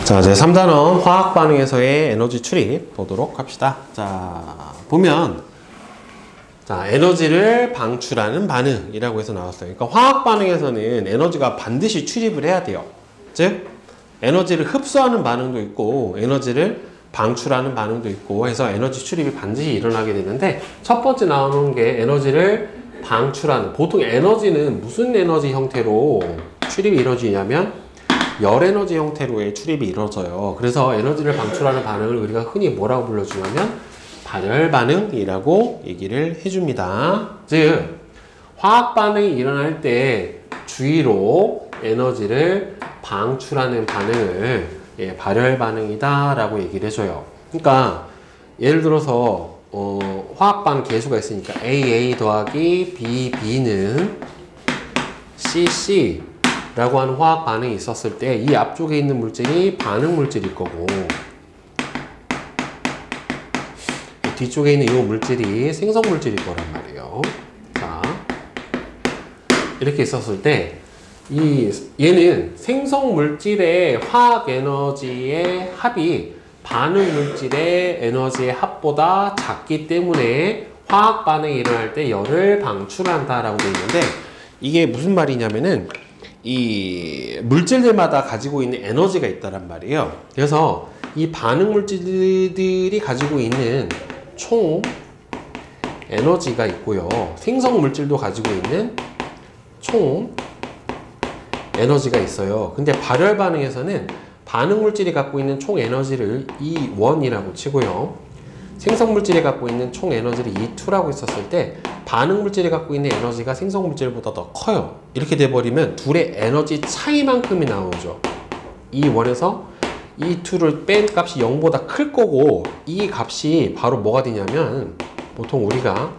자, 이제 3단원 화학 반응에서의 에너지 출입 보도록 합시다. 자, 보면 자, 에너지를 방출하는 반응이라고 해서 나왔어요. 그러니까 화학 반응에서는 에너지가 반드시 출입을 해야 돼요. 즉, 에너지를 흡수하는 반응도 있고 에너지를 방출하는 반응도 있고 해서 에너지 출입이 반드시 일어나게 되는데, 첫 번째 나오는 게 에너지를 방출하는, 보통 에너지는 무슨 에너지 형태로 출입이 이루어지냐면 열 에너지 형태로의 출입이 이루어져요. 그래서 에너지를 방출하는 반응을 우리가 흔히 뭐라고 불러주냐면 발열 반응이라고 얘기를 해줍니다. 즉, 화학 반응이 일어날 때 주위로 에너지를 방출하는 반응을 발열 반응이다 라고 얘기를 해줘요. 그러니까 예를 들어서 화학 반응 계수가 있으니까 AA 더하기 BB는 CC 라고 하는 화학 반응이 있었을 때 이 앞쪽에 있는 물질이 반응 물질일 거고 뒤쪽에 있는 이 물질이 생성 물질일 거란 말이에요. 자, 이렇게 있었을 때 얘는 생성 물질의 화학 에너지의 합이 반응 물질의 에너지의 합보다 작기 때문에 화학 반응이 일어날 때 열을 방출한다라고 되어 있는데, 이게 무슨 말이냐면은 이 물질들마다 가지고 있는 에너지가 있다란 말이에요. 그래서 이 반응 물질들이 가지고 있는 총 에너지가 있고요, 생성 물질도 가지고 있는 총 에너지가 있어요. 근데 발열 반응에서는 반응 물질이 갖고 있는 총 에너지를 E1이라고 치고요, 생성 물질이 갖고 있는 총 에너지를 E2라고 했었을 때 반응 물질이 갖고 있는 에너지가 생성 물질보다 더 커요. 이렇게 돼버리면 둘의 에너지 차이만큼이 나오죠. E1에서 E2를 뺀 값이 0보다 클 거고, 이 값이 바로 뭐가 되냐면 보통 우리가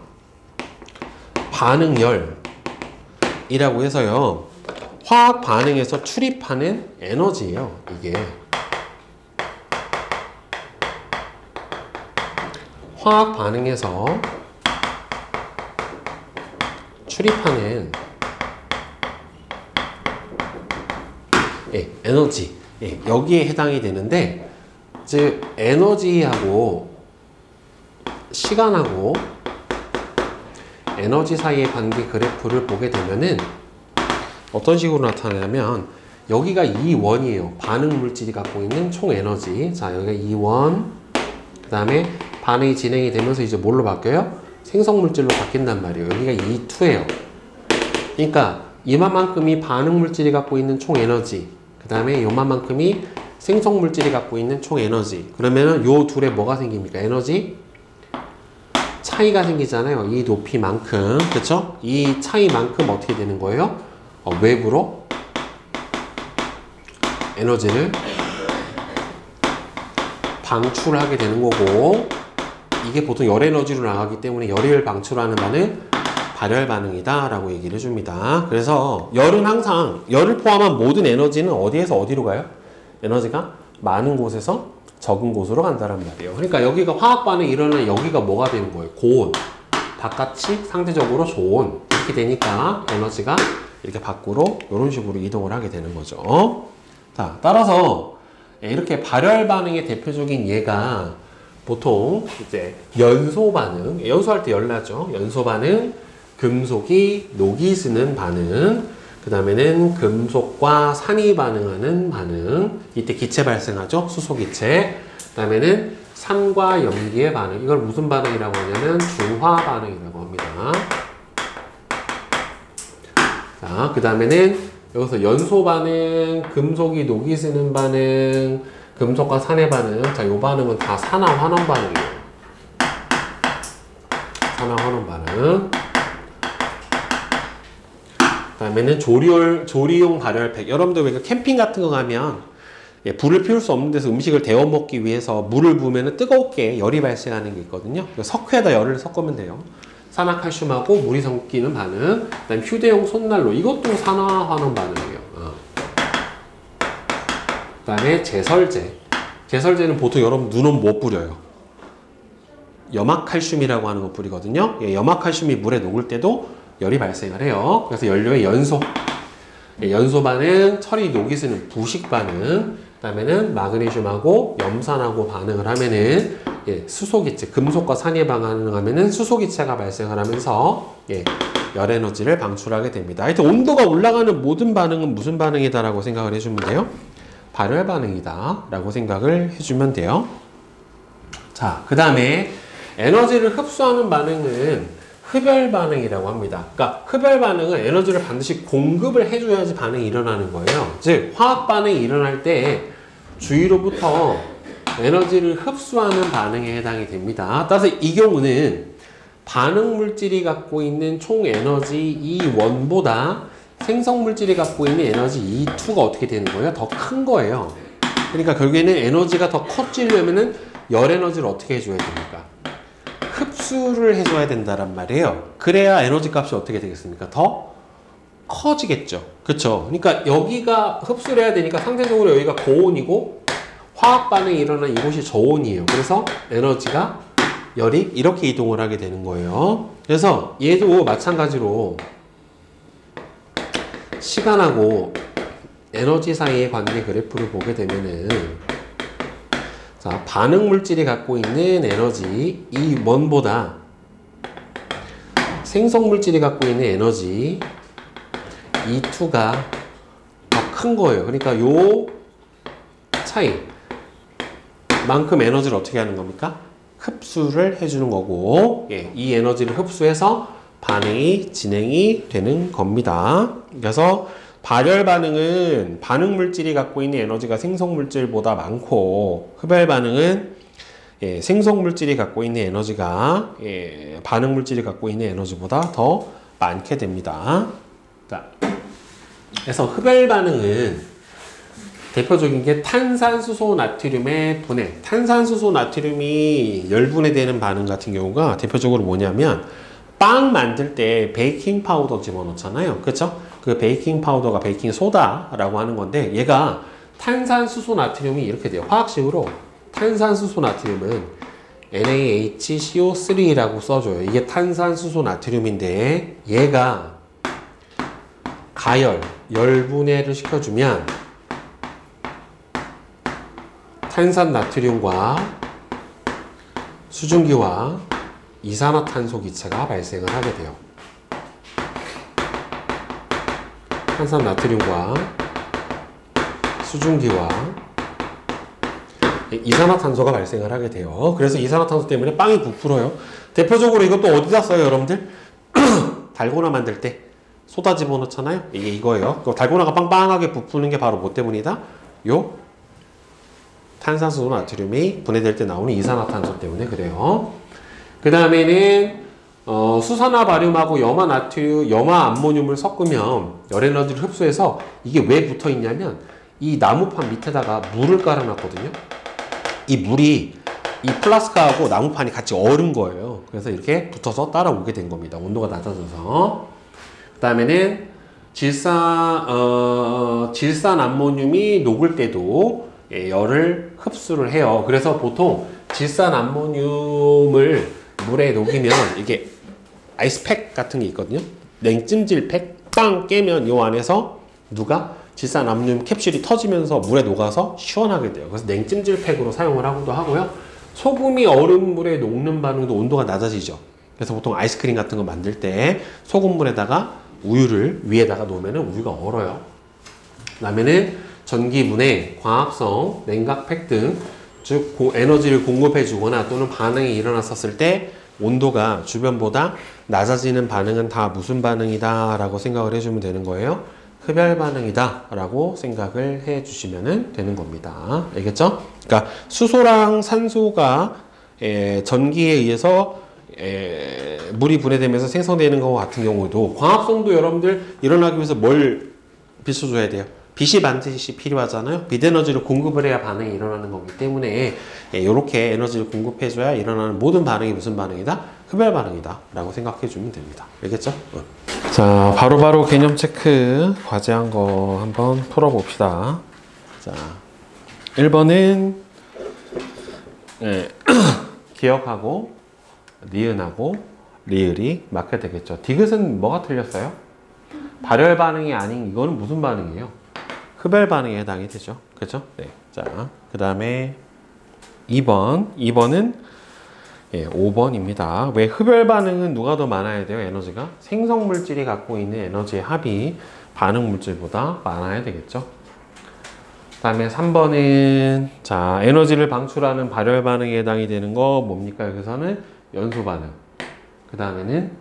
반응열이라고 해서요, 화학 반응에서 출입하는 에너지예요. 이게 화학 반응에서 출입하는 에너지, 여기에 해당이 되는데, 즉 에너지하고 시간하고 에너지 사이의 관계 그래프를 보게 되면은 어떤 식으로 나타나냐면, 여기가 E1이에요. 반응 물질이 갖고 있는 총 에너지. 자, 여기가 E1, 그 다음에 반응이 진행이 되면서 이제 뭘로 바뀌어요? 생성 물질로 바뀐단 말이에요. 여기가 E2예요. 그러니까 이만큼이 반응 물질이 갖고 있는 총 에너지, 그 다음에 요만큼이 생성 물질이 갖고 있는 총 에너지. 그러면은 요 둘에 뭐가 생깁니까? 에너지 차이가 생기잖아요. 이 높이만큼. 그쵸? 이 차이만큼 어떻게 되는 거예요? 외부로 에너지를 방출하게 되는 거고, 이게 보통 열 에너지로 나가기 때문에 열을 방출하는 반응 발열 반응이다 라고 얘기를 해줍니다. 그래서 열은 항상, 열을 포함한 모든 에너지는 어디에서 어디로 가요? 에너지가 많은 곳에서 적은 곳으로 간다는 말이에요. 그러니까 여기가 화학 반응이 일어나면 여기가 뭐가 되는 거예요? 고온, 바깥이 상대적으로 좋은, 이렇게 되니까 에너지가 이렇게 밖으로 이런 식으로 이동을 하게 되는 거죠. 자, 따라서 이렇게 발열 반응의 대표적인 예가 보통 이제 연소 반응, 연소할 때 열 나죠. 연소 반응, 금속이 녹이 쓰는 반응, 그 다음에는 금속과 산이 반응하는 반응, 이때 기체 발생하죠. 수소기체. 그 다음에는 산과 염기의 반응, 이걸 무슨 반응이라고 하냐면 중화 반응이라고 합니다. 자, 그 다음에는 여기서 연소 반응, 금속이 녹이 쓰는 반응, 금속과 산의 반응. 자, 요 반응은 다 산화 환원 반응이에요. 산화 환원 반응. 그 다음에는 조리용 발열팩. 여러분들 왜 캠핑 같은 거 가면 불을 피울 수 없는 데서 음식을 데워 먹기 위해서 물을 부으면 뜨겁게 열이 발생하는 게 있거든요. 석회에다 열을 섞으면 돼요. 산화칼슘하고 물이 섞이는 반응. 그 다음 휴대용 손난로. 이것도 산화 환원 반응이에요. 그 다음에 제설제. 제설제는 보통 여러분 눈은 못 뿌려요. 염화칼슘이라고 하는 거 뿌리거든요. 염화칼슘이 물에 녹을 때도 열이 발생을 해요. 그래서 연료의 연소. 연소 반응, 철이 녹이 쓰는 부식 반응. 그다음에는 마그네슘하고 염산하고 반응을 하면은 예, 수소기체, 금속과 산이 반응하면은 수소기체가 발생을 하면서 예, 열 에너지를 방출하게 됩니다. 하여튼 온도가 올라가는 모든 반응은 무슨 반응이다라고 생각을 해주면 돼요? 발열 반응이다 라고 생각을 해주면 돼요. 자, 그 다음에 에너지를 흡수하는 반응은 흡열 반응이라고 합니다. 그러니까 흡열 반응은 에너지를 반드시 공급을 해줘야지 반응이 일어나는 거예요. 즉 화학 반응이 일어날 때 주위로부터 에너지를 흡수하는 반응에 해당이 됩니다. 따라서 이 경우는 반응 물질이 갖고 있는 총 에너지 E1보다 생성 물질이 갖고 있는 에너지 E2가 어떻게 되는 거예요? 더 큰 거예요. 그러니까 결국에는 에너지가 더 커지려면은 열 에너지를 어떻게 해줘야 됩니까? 흡수를 해줘야 된다란 말이에요. 그래야 에너지 값이 어떻게 되겠습니까? 더 커지겠죠. 그쵸? 그러니까 여기가 흡수를 해야 되니까 상대적으로 여기가 고온이고 화학 반응이 일어난 이곳이 저온이에요. 그래서 에너지가 열이 이렇게 이동을 하게 되는 거예요. 그래서 얘도 마찬가지로 시간하고 에너지 사이의 관계 그래프를 보게 되면은 자, 반응 물질이 갖고 있는 에너지 E1보다 생성 물질이 갖고 있는 에너지 E2가 더 큰 거예요. 그러니까 요 차이 만큼 에너지를 어떻게 하는 겁니까? 흡수를 해주는 거고 예, 이 에너지를 흡수해서 반응이 진행이 되는 겁니다. 그래서 발열 반응은 반응 물질이 갖고 있는 에너지가 생성 물질보다 많고 흡열 반응은 예, 생성 물질이 갖고 있는 에너지가 예, 반응 물질이 갖고 있는 에너지보다 더 많게 됩니다. 자, 그래서 흡열 반응은 대표적인 게 탄산수소 나트륨의 분해. 탄산수소 나트륨이 열분해되는 반응 같은 경우가 대표적으로 뭐냐면 빵 만들 때 베이킹 파우더 집어넣잖아요. 그쵸? 그 베이킹 파우더가 베이킹 소다라고 하는 건데 얘가 탄산수소 나트륨이 이렇게 돼요. 화학식으로 탄산수소 나트륨은 NaHCO3라고 써줘요. 이게 탄산수소 나트륨인데 얘가 가열, 열분해를 시켜주면 탄산 나트륨과 수증기와 이산화탄소 기체가 발생을 하게 돼요. 탄산 나트륨과 수증기와 이산화탄소가 발생을 하게 돼요. 그래서 이산화탄소 때문에 빵이 부풀어요. 대표적으로 이것도 어디다 써요, 여러분들? 달고나 만들 때 소다 집어넣잖아요. 이게 이거예요. 달고나가 빵빵하게 부푸는 게 바로 뭐 때문이다? 요 탄산수소 나트륨이 분해될 때 나오는 이산화탄소 때문에 그래요. 그 다음에는 수산화 바륨하고 염화 암모늄을 섞으면 열 에너지를 흡수해서 이게 왜 붙어 있냐면 이 나무판 밑에다가 물을 깔아놨거든요. 이 물이 이 플라스크하고 나무판이 같이 얼은 거예요. 그래서 이렇게 붙어서 따라오게 된 겁니다. 온도가 낮아져서. 그 다음에는 질산 암모늄이 녹을 때도 열을 흡수를 해요. 그래서 보통 질산 암모늄을 물에 녹이면 이게 아이스팩 같은 게 있거든요. 냉찜질팩 빵 깨면 이 안에서 누가 질산 암모늄 캡슐이 터지면서 물에 녹아서 시원하게 돼요. 그래서 냉찜질팩으로 사용을 하기도 하고요. 소금이 얼음물에 녹는 반응도 온도가 낮아지죠. 그래서 보통 아이스크림 같은 거 만들 때 소금물에다가 우유를 위에다가 놓으면 우유가 얼어요. 그 다음에는 전기분해, 과합성, 냉각팩 등 즉 에너지를 공급해 주거나 또는 반응이 일어났었을 때 온도가 주변보다 낮아지는 반응은 다 무슨 반응이다 라고 생각을 해주면 되는 거예요. 흡열 반응이다 라고 생각을 해 주시면 되는 겁니다. 알겠죠? 그러니까 수소랑 산소가 전기에 의해서 물이 분해되면서 생성되는 것 같은 경우도 광합성도 여러분들 일어나기 위해서 뭘 비춰줘야 돼요? 빛이 반드시 필요하잖아요. 빛 에너지를 공급을 해야 반응이 일어나는 거기 때문에 이렇게 에너지를 공급해줘야 일어나는 모든 반응이 무슨 반응이다? 흡열 반응이다 라고 생각해주면 됩니다. 알겠죠? 자, 바로바로 개념 체크 과제한 거 한번 풀어봅시다. 자, 1번은 기억하고 니은하고 리을이 맞게 되겠죠. 디귿은 뭐가 틀렸어요? 발열 반응이 아닌 이거는 무슨 반응이에요? 흡열 반응에 해당이 되죠. 그렇죠? 네. 자, 그 다음에 2번은 5번입니다. 왜 흡열 반응은 누가 더 많아야 돼요? 에너지가? 생성 물질이 갖고 있는 에너지의 합이 반응 물질보다 많아야 되겠죠. 그 다음에 3번은 자, 에너지를 방출하는 발열 반응에 해당이 되는 거 뭡니까? 여기서는 연소 반응. 그 다음에는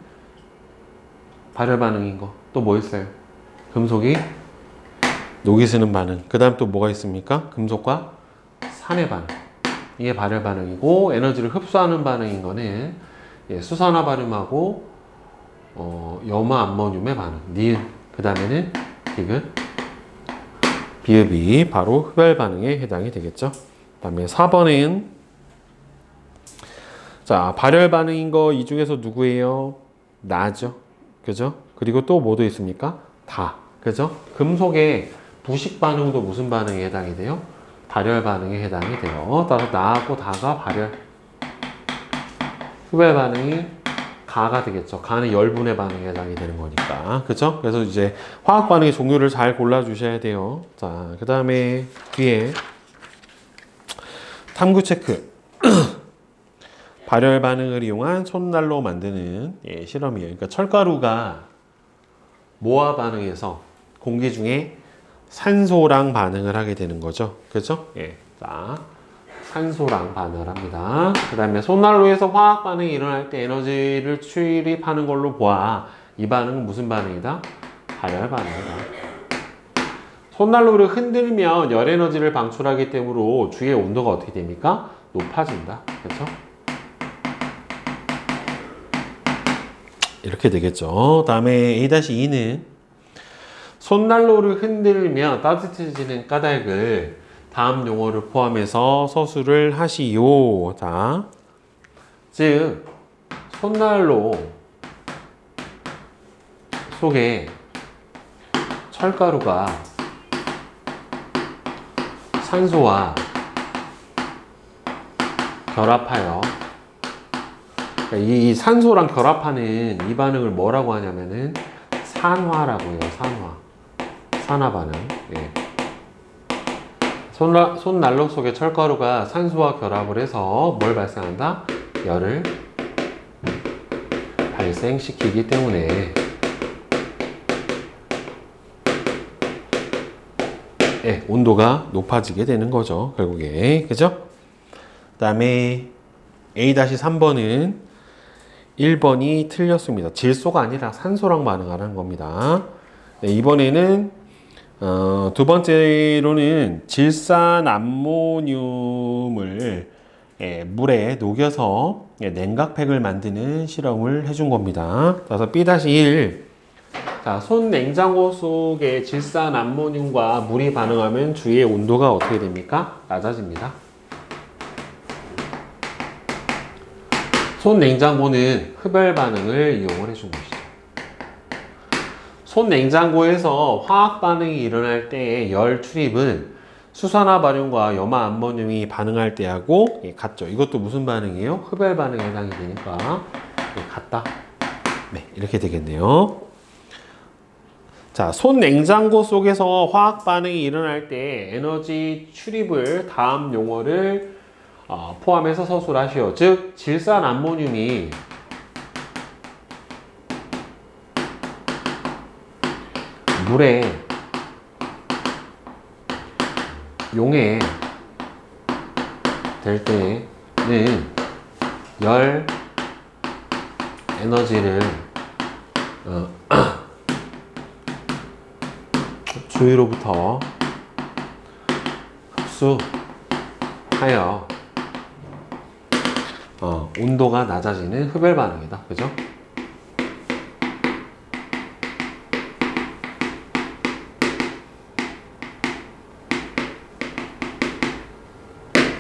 발열 반응인 거. 또 뭐 있어요? 금속이 녹이 스는 반응. 그 다음 또 뭐가 있습니까? 금속과 산의 반응. 이게 발열 반응이고, 에너지를 흡수하는 반응인 거는 수산화 발음하고 염화 암모늄의 반응. 니은. 그 다음에는 디귿. 비읍이 바로 흡열 반응에 해당이 되겠죠. 그 다음에 4번은 자, 발열 반응인 거 이 중에서 누구예요? 나죠. 그죠? 그리고 또 뭐도 있습니까? 다. 그죠? 금속의 부식 반응도 무슨 반응에 해당이 돼요? 발열 반응에 해당이 돼요. 따라서 나하고 다가 발열. 흡열 반응이 가가 되겠죠. 가는 열분의 반응에 해당이 되는 거니까. 그죠? 그래서 이제 화학 반응의 종류를 잘 골라 주셔야 돼요. 자, 그 다음에 뒤에 탐구 체크. 발열 반응을 이용한 손난로 만드는 실험이에요. 그러니까 철가루가 뭐와 반응해서 공기 중에 산소랑 반응을 하게 되는 거죠. 그죠? 자, 산소랑 반응을 합니다. 그 다음에 손난로에서 화학 반응이 일어날 때 에너지를 출입하는 걸로 보아. 이 반응은 무슨 반응이다? 발열 반응이다. 손난로를 흔들면 열 에너지를 방출하기 때문에 주위의 온도가 어떻게 됩니까? 높아진다. 그렇죠? 이렇게 되겠죠. 다음에 A-2는 손난로를 흔들면 따뜻해지는 까닭을 다음 용어를 포함해서 서술을 하시오. 자, 즉 손난로 속에 철가루가 산소와 결합하여 이 산소랑 결합하는 이 반응을 뭐라고 하냐면은 산화라고 해요. 산화 반응. 손난로 속의 철가루가 산소와 결합을 해서 뭘 발생한다? 열을 발생시키기 때문에 온도가 높아지게 되는 거죠. 결국에. 그죠? 그 다음에 A-3번은 1번이 틀렸습니다. 질소가 아니라 산소랑 반응하는 겁니다. 이번에는 두 번째로는 질산 암모늄을 물에 녹여서 냉각팩을 만드는 실험을 해준 겁니다. 그래서 B-1 자, 손 냉장고 속에 질산 암모늄과 물이 반응하면 주위의 온도가 어떻게 됩니까? 낮아집니다. 손 냉장고는 흡열 반응을 이용을 해준 것이죠. 손 냉장고에서 화학 반응이 일어날 때의 열 출입은 수산화 발륨과 염화 암모늄이 반응할 때하고 같죠. 이것도 무슨 반응이에요? 흡열 반응에 해당이 되니까 같다. 네, 이렇게 되겠네요. 자, 손 냉장고 속에서 화학 반응이 일어날 때 에너지 출입을 다음 용어를 포함해서 서술하시오. 즉, 질산 암모늄이 물에 용해 될 때는 열 에너지를 주위로부터 흡수하여 온도가 낮아지는 흡열 반응이다. 그죠?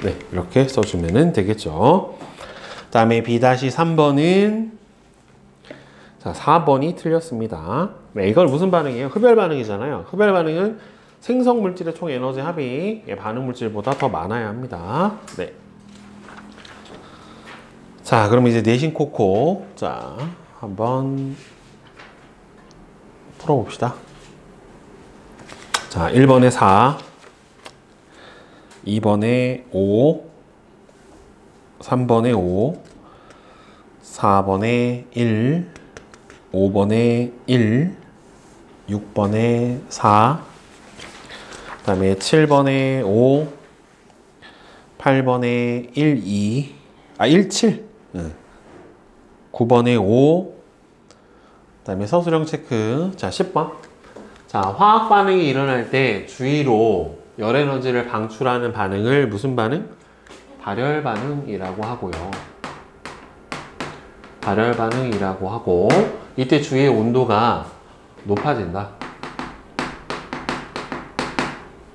네, 이렇게 써주면 되겠죠. 그 다음에 B-3번은 자, 4번이 틀렸습니다. 네, 이건 무슨 반응이에요? 흡열 반응이잖아요. 흡열 반응은 생성 물질의 총 에너지 합이 반응 물질보다 더 많아야 합니다. 네. 자, 그럼 이제 내신 코코. 자, 한번 풀어봅시다. 자, 1번에 4. 2번에 5, 3번에 5, 4번에 1, 5번에 1, 6번에 4, 그 다음에 7번에 5, 8번에 1, 2, 1, 7, 9번에 5, 그 다음에 서술형 체크. 자, 10번. 자, 화학 반응이 일어날 때 주위로 열 에너지를 방출하는 반응을 무슨 반응? 발열 반응이라고 하고요. 발열 반응이라고 하고, 이때 주위의 온도가 높아진다.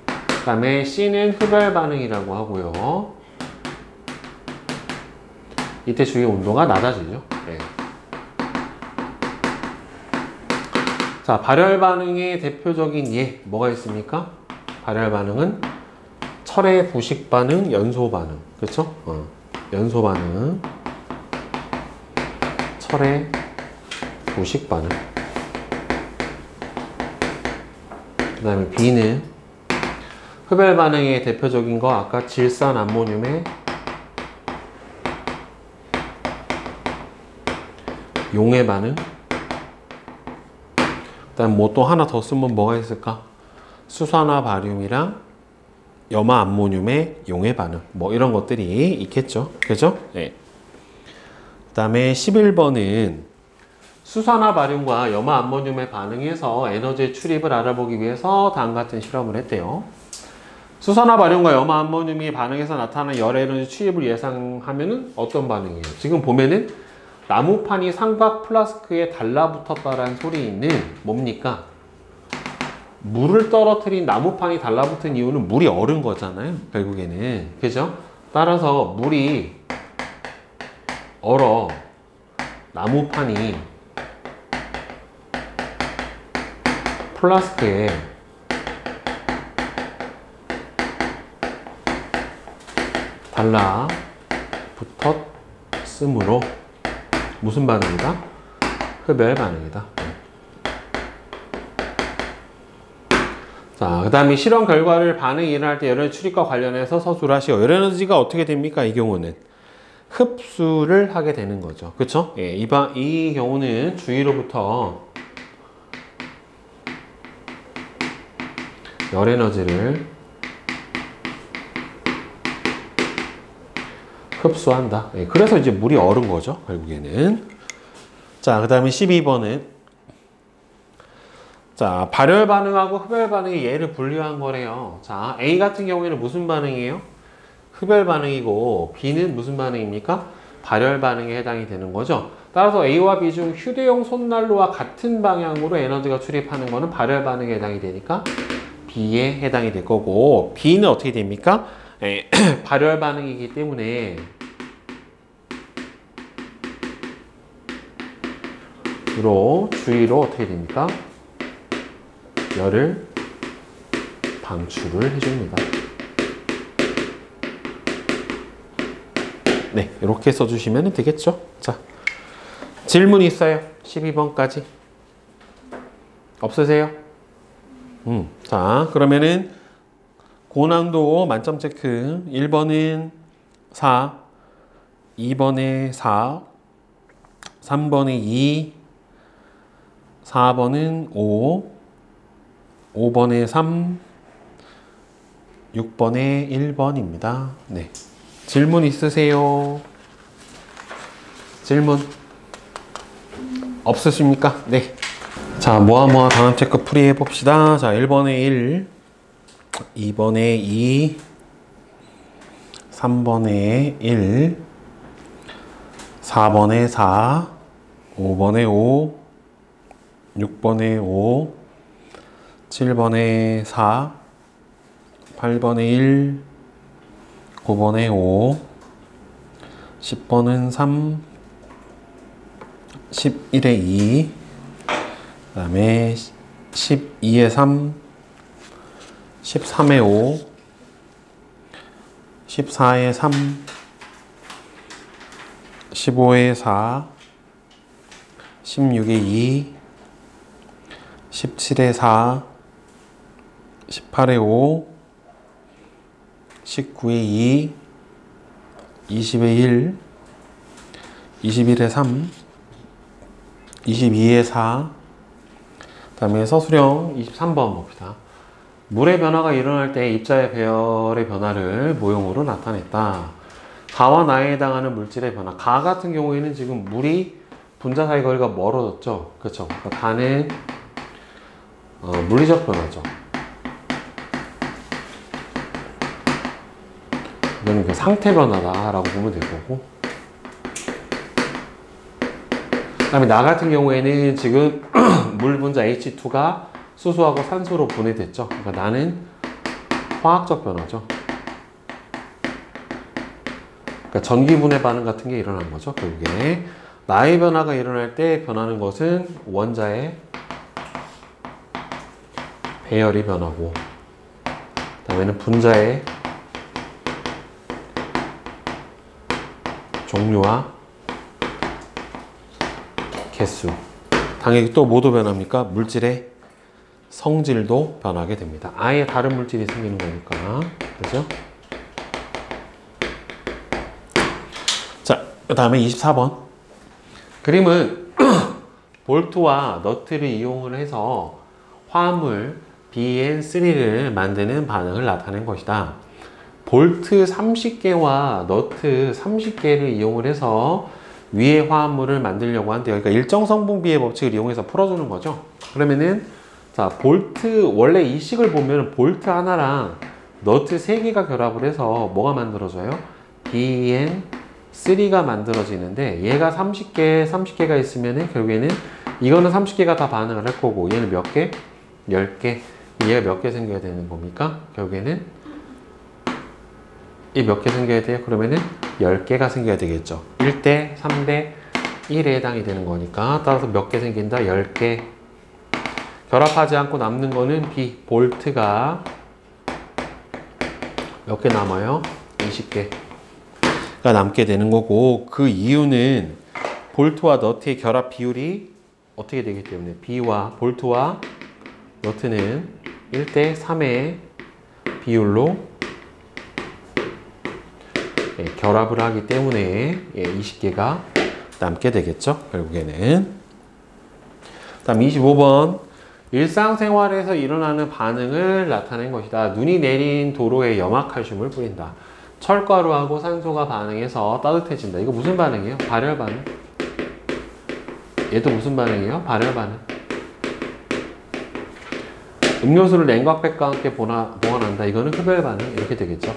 그 다음에 C는 흡열 반응이라고 하고요. 이때 주위의 온도가 낮아지죠. 네. 자, 발열 반응의 대표적인 예, 뭐가 있습니까? 발열 반응은 철의 부식 반응, 연소 반응. 그렇죠? 연소 반응. 철의 부식 반응. 그 다음에 B는 흡열 반응의 대표적인 거 아까 질산 암모늄의 용해 반응. 그 다음 뭐 또 하나 더 쓰면 뭐가 있을까? 수산화 바륨이랑 염화 암모늄의 용해 반응. 뭐 이런 것들이 있겠죠. 그죠? 네. 그 다음에 11번은 수산화 바륨과 염화 암모늄의 반응에서 에너지 출입을 알아보기 위해서 다음과 같은 실험을 했대요. 수산화 바륨과 염화 암모늄이 반응해서 나타나는 열 에너지 출입을 예상하면은 어떤 반응이에요? 지금 보면은 나무판이 삼각 플라스크에 달라붙었다라는 소리는 뭡니까? 물을 떨어뜨린 나무판이 달라붙은 이유는 물이 얼은 거잖아요. 결국에는. 그죠? 따라서 물이 얼어 나무판이 플라스크에 달라붙었으므로 무슨 반응이다? 흡열 반응이다. 자, 그 다음에 실험 결과를 반응이 일어날 때 열에너지 출입과 관련해서 서술하시오. 열에너지가 어떻게 됩니까? 이 경우는 흡수를 하게 되는 거죠. 그쵸? 예, 이 경우는 주위로부터 열에너지를 흡수한다. 예, 그래서 이제 물이 얼은 거죠. 결국에는. 자, 그 다음에 12번은 자, 발열 반응하고 흡열 반응의 예를 분류한 거래요. 자, A 같은 경우에는 무슨 반응이에요? 흡열 반응이고 B는 무슨 반응입니까? 발열 반응에 해당이 되는 거죠. 따라서 A와 B 중 휴대용 손난로와 같은 방향으로 에너지가 출입하는 거는 발열 반응에 해당이 되니까 B에 해당이 될 거고, B는 어떻게 됩니까? 발열 반응이기 때문에 주위로 어떻게 됩니까? 열을 방출을 해줍니다. 네, 이렇게 써주시면 되겠죠. 자, 질문 있어요? 12번까지 없으세요? 자, 그러면은 고난도 만점 체크. 1번은 4, 2번에 4, 3번에 2, 4번은 5, 5번에 3, 6번에 1번입니다. 네. 질문 있으세요? 질문 없으십니까? 네. 자, 모아 단원 체크 풀이 해봅시다. 자, 1번에 1, 2번에 2, 3번에 1, 4번에 4, 5번에 5, 6번에 5, 7번에 4, 8번에 1, 9번에 5, 10번은 3, 11에 2, 그 다음에 12에 3, 13에 5, 14에 3, 15에 4, 16에 2, 17에 4, 18에 5, 19에 2, 20에 1, 21에 3, 22에 4, 그 다음에 서술형 23번 봅시다. 물의 변화가 일어날 때 입자의 배열의 변화를 모형으로 나타냈다. 가와 나에 해당하는 물질의 변화. 가 같은 경우에는 지금 물이 분자 사이 거리가 멀어졌죠. 그렇죠. 그러니까 가는 물리적 변화죠. 이거는 그 상태 변화다라고 보면 될 거고. 그 다음에 나 같은 경우에는 지금 물 분자 H2가 수소하고 산소로 분해됐죠. 그러니까 나는 화학적 변화죠. 그러니까 전기 분해 반응 같은 게 일어난 거죠. 결국에 나의 변화가 일어날 때 변하는 것은 원자의 배열이 변하고, 그 다음에는 분자의 종류와 개수. 당연히 또 뭐도 변합니까? 물질의 성질도 변하게 됩니다. 아예 다른 물질이 생기는 거니까. 그죠? 자, 그 다음에 24번. 그림은 볼트와 너트를 이용을 해서 화합물 BN3를 만드는 반응을 나타낸 것이다. 볼트 30개와 너트 30개를 이용을 해서 위의 화합물을 만들려고 한대요. 그러니까 일정 성분비의 법칙을 이용해서 풀어주는 거죠. 그러면은 자, 볼트 원래 이 식을 보면 볼트 하나랑 너트 3개가 결합을 해서 뭐가 만들어져요? BN3가 만들어지는데, 얘가 30개가 있으면은 결국에는 이거는 30개가 다 반응을 할 거고, 얘는 몇 개? 10개. 얘가 몇 개 생겨야 되는 겁니까? 결국에는 이 몇 개 생겨야 돼요? 그러면은 10개가 생겨야 되겠죠. 1대 3대 1에 해당이 되는 거니까, 따라서 몇 개 생긴다? 10개. 결합하지 않고 남는 거는 B, 볼트가 몇 개 남아요? 20개가 남게 되는 거고, 그 이유는 볼트와 너트의 결합 비율이 어떻게 되기 때문에 B와 볼트와 너트는 1대 3의 비율로 결합을 하기 때문에 20개가 남게 되겠죠. 결국에는. 다음 25번. 일상생활에서 일어나는 반응을 나타낸 것이다. 눈이 내린 도로에 염화칼슘을 뿌린다. 철가루하고 산소가 반응해서 따뜻해진다. 이거 무슨 반응이에요? 발열 반응. 얘도 무슨 반응이에요? 발열 반응. 음료수를 냉각백과 함께 보관한다. 이거는 흡열 반응. 이렇게 되겠죠.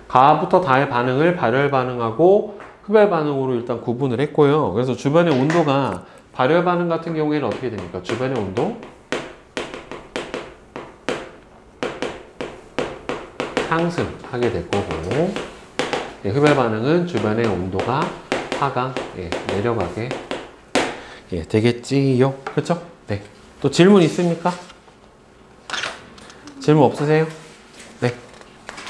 가부터 다의 반응을 발열 반응하고 흡열 반응으로 일단 구분을 했고요. 그래서 주변의 온도가 발열 반응 같은 경우에는 어떻게 됩니까? 주변의 온도 상승하게 될 거고, 흡열 반응은 주변의 온도가 하강, 내려가게 되겠지요. 그렇죠? 네. 또 질문 있습니까? 질문 없으세요?